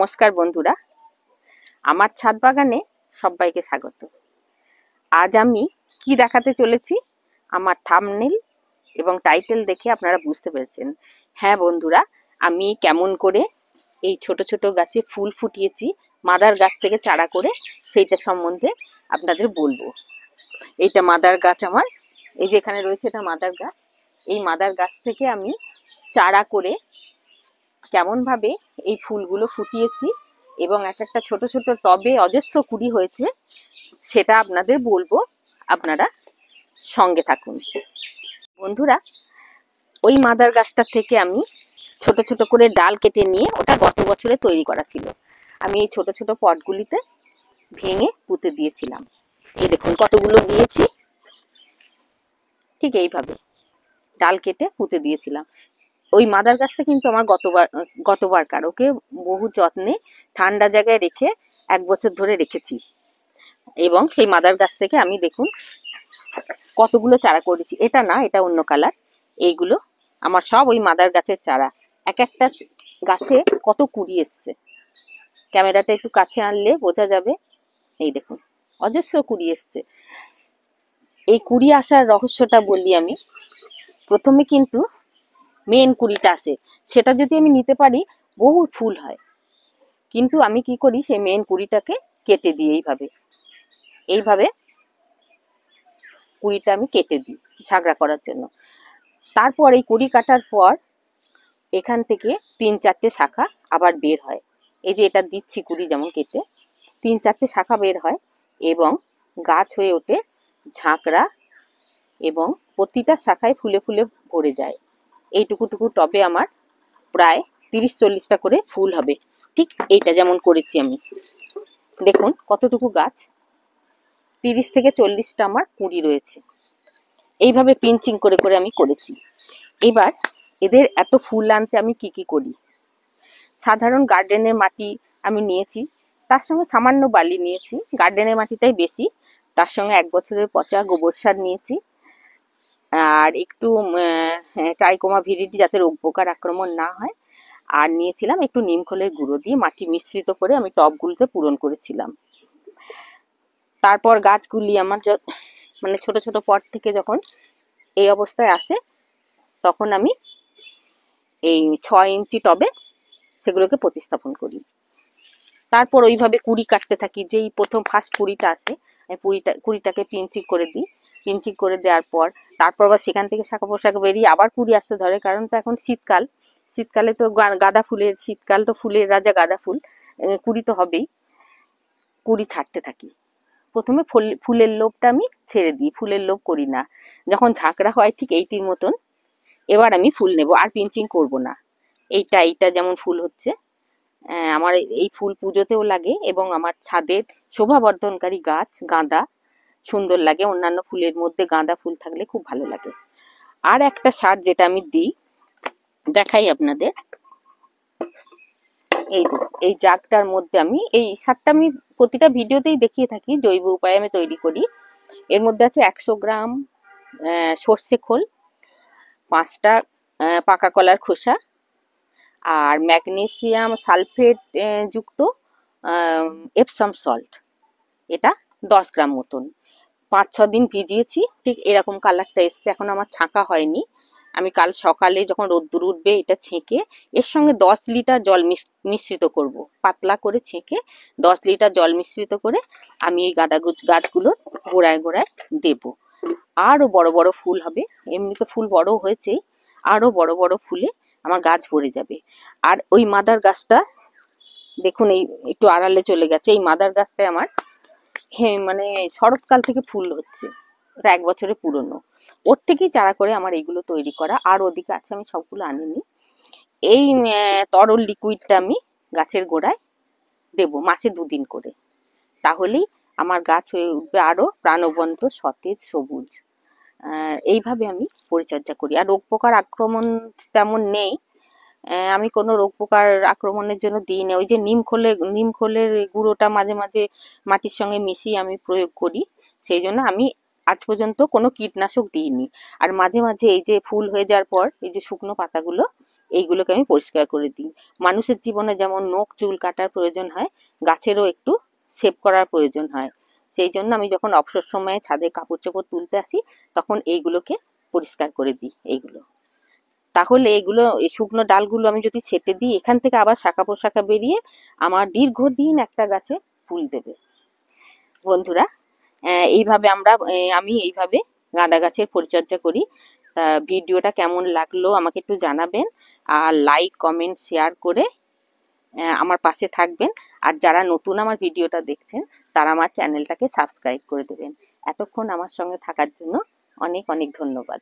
নমস্কার বন্ধুরা, আমার ছাদ বাগানে সবাইকে স্বাগত। আজ আমি কি দেখাতে চলেছি আমার থাম্বনেল এবং টাইটেল দেখে আপনারা বুঝতে পেরেছেন। হ্যাঁ বন্ধুরা, আমি কেমন করে এই ছোট ছোট গাছে ফুল ফুটিয়েছি মাদার গাছ থেকে চারা করে, সেইটা সম্বন্ধে আপনাদের বলবো। এইটা মাদার গাছ আমার, এই যে এখানে রয়েছে এটা মাদার গাছ। এই মাদার গাছ থেকে আমি চারা করে কেমন ভাবে এই ফুলগুলো ফুটিয়েছি এবং এক একটা ছোট ছোট টবে অজস্র কুড়ি হয়েছে, সেটা আপনাদের বলবো। আপনারা সঙ্গে থাকুন বন্ধুরা। ওই মাদার গাছটা থেকে আমি ছোট ছোট করে ডাল কেটে নিয়ে, ওটা গত বছরে তৈরি করা ছিল, আমি এই ছোট ছোট পটগুলিতে ভেঙে পুঁতে দিয়েছিলাম। এই দেখুন কতগুলো দিয়েছি, ঠিক এইভাবে ডাল কেটে পুঁতে দিয়েছিলাম। ওই মাদার গাছটা কিন্তু আমার গতবারকার, ওকে বহু যত্নে ঠান্ডা জায়গায় রেখে 1 বছর ধরে রেখেছি, এবং সেই মাদার গাছ থেকে আমি দেখুন কতগুলো চারা করেছি। এটা না, এটা অন্য কালার। এইগুলো আমার সব ওই মাদার গাছের চারা। এক একটা গাছে কত কুড়ি এসছে, ক্যামেরাটা একটু কাছে আনলে বোঝা যাবে। এই দেখুন অজস্র কুড়ি এসছে। এই কুড়ি আসার রহস্যটা বলি আমি। প্রথমে কিন্তু মেন কুড়িটা আসে, সেটা যদি আমি নিতে পারি বহু ফুল হয়, কিন্তু আমি কি করি সেই মেন কুড়িটাকে কেটে দিই। এইভাবে কুড়িটা আমি কেটে দিই ঝাগড়া করার জন্য। তারপর এই কুড়ি কাটার পর এখান থেকে 3-4টে শাখা আবার বের হয়। এই যে এটা দিচ্ছি কুড়ি যেমন কেটে 3-4টে শাখা বের হয় এবং গাছ হয়ে ওঠে ঝাঁকড়া, এবং প্রতিটা শাখায় ফুলে ফুলে ভরে যায়। এইটুকুটুকু টবে আমার প্রায় 30-40টা করে ফুল হবে, ঠিক এইটা যেমন করেছি আমি। দেখুন কতটুকু গাছ, 30 থেকে 40টা আমার কুঁড়ি রয়েছে। এইভাবে পিঞ্চিং করে করে আমি করেছি। এবার এদের এত ফুল আনতে আমি কি করি। সাধারণ গার্ডেনের মাটি আমি নিয়েছি, তার সঙ্গে সামান্য বালি নিয়েছি, গার্ডেনের মাটিটাই বেশি। তার সঙ্গে 1 বছরের পচা গোবর সার নিয়েছি, আর একটু ট্রাইকোমা ভিরিডি যাতে রোগ পোকার আক্রমণ না হয়, আর নিয়েছিলাম একটু নিমখোলের গুঁড়ো দিয়ে মাটি মিশ্রিত করে আমি টবগুলোতে পূরণ করেছিলাম। তারপর গাছগুলি আমার মানে ছোট ছোট পট থেকে যখন এই অবস্থায় আসে, তখন আমি এই 6 ইঞ্চি টবে সেগুলোকে প্রতিস্থাপন করি। তারপর ওইভাবে কুড়ি কাটতে থাকি। যেই প্রথম ফার্স্ট কুড়িটা আসে, আমি কুড়িটাকে পিঞ্চিং করে দিই। পিঞ্চিং করে দেওয়ার পর তারপর আবার সেখান থেকে শাখা পোশাক বেরিয়ে আবার কুড়ি আসতে ধরে, কারণ তো এখন শীতকাল। শীতকালে তো গাঁদা ফুলের শীতকাল, তো ফুলের রাজা গাঁদা ফুল, কুড়ি তো হবেই। কুড়ি ছাড়তে থাকি। প্রথমে ফুলের লোভটা আমি ছেড়ে দিই, ফুলের লোভ করি না। যখন ঝাঁকড়া হয় ঠিক এইটির মতন, এবার আমি ফুল নেব, আর পিঞ্চিং করব না। এইটা যেমন ফুল হচ্ছে, আমার এই ফুল পুজোতেও লাগে, এবং আমার ছাদের শোভাবর্ধনকারী গাছ গাঁদা সুন্দর লাগে। অন্যান্য ফুলের মধ্যে গাঁদা ফুল থাকলে খুব ভালো লাগে। আর একটা সার যেটা আমি দিই, দেখাই আপনাদের। এই জাগটার মধ্যে আমি এই সারটা আমি প্রতিটা ভিডিওতেই দেখিয়ে থাকি, জৈব উপায়ে আমি তৈরি করি। এর মধ্যে আছে 100 গ্রাম সর্ষে খোল, 5টা পাকা কলার খোসা, আর ম্যাগনেসিয়াম সালফেট যুক্ত এপসম সল্ট, এটা 10 গ্রাম মতন। 5-6 দিন ভিজিয়েছি, ঠিক এরকম কালারটা এসছে। এখন আমার ছাঁকা হয়নি। আমি কাল সকালে যখন রোদ্দুর উঠবে এটা ছেঁকে এর সঙ্গে 10 লিটার জল মিশ্রিত করব। পাতলা করে ছেঁকে 10 লিটার জল মিশ্রিত করে আমি এই গাছগুলোর গোড়ায় গোড়ায় দেব। আরো বড় বড় ফুল হবে, এমনিতে ফুল বড় হয়েছে, আরো বড় বড় ফুলে আমার গাছ ভরে যাবে। আর ওই মাদার গাছটা দেখুন, এই একটু আড়ালে চলে গেছে। এই মাদার গাছটায় আমার মানে শরৎকাল থেকে ফুল হচ্ছে, ওটা 1 বছরের পুরনো। ওর থেকেই চারা করে আমার এইগুলো তৈরি করা। আর ওদিকে আছে, আমি সবগুলো আনিনি। এই তরল লিকুইডটা আমি গাছের গোড়ায় দেব মাসে 2 দিন করে, তাহলেই আমার গাছ হয়ে উঠবে আরো প্রাণবন্ত, সতেজ, সবুজ। এইভাবে আমি পরিচর্যা করি। আর রোগ পোকার আক্রমণ তেমন নেই, আমি কোনো রোগ পোকার আক্রমণের জন্য দিই না। ওই যে নিমখোলের গুঁড়োটা মাঝে মাঝে মাটির সঙ্গে মিশিয়ে আমি প্রয়োগ করি, সেই জন্য আমি আজ পর্যন্ত কোনো কীটনাশক দিইনি। আর মাঝে মাঝে এই যে ফুল হয়ে যাওয়ার পর এই যে শুকনো পাতাগুলো, এইগুলোকে আমি পরিষ্কার করে দিই। মানুষের জীবনে যেমন নখ চুল কাটার প্রয়োজন হয়, গাছেরও একটু সেভ করার প্রয়োজন হয়। সেই জন্য আমি যখন অবসর সময়ে ছাদে কাপড় চোপড় তুলতে আসি, তখন এইগুলোকে পরিষ্কার করে দিই। এইগুলো তাহলে এগুলো, এই শুকনো ডালগুলো আমি যদি ছেটে দিই, এখান থেকে আবার শাখা প্রশাখা বেরিয়ে আমার দীর্ঘদিন একটা গাছে ফুল দেবে। বন্ধুরা, এইভাবে আমি এইভাবে গাঁদা গাছের পরিচর্যা করি। ভিডিওটা কেমন লাগলো আমাকে একটু জানাবেন, আর লাইক কমেন্ট শেয়ার করে আমার পাশে থাকবেন। আর যারা নতুন আমার ভিডিওটা দেখছেন, তারা আমার চ্যানেলটাকে সাবস্ক্রাইব করে দেবেন। এতক্ষণ আমার সঙ্গে থাকার জন্য অনেক অনেক ধন্যবাদ।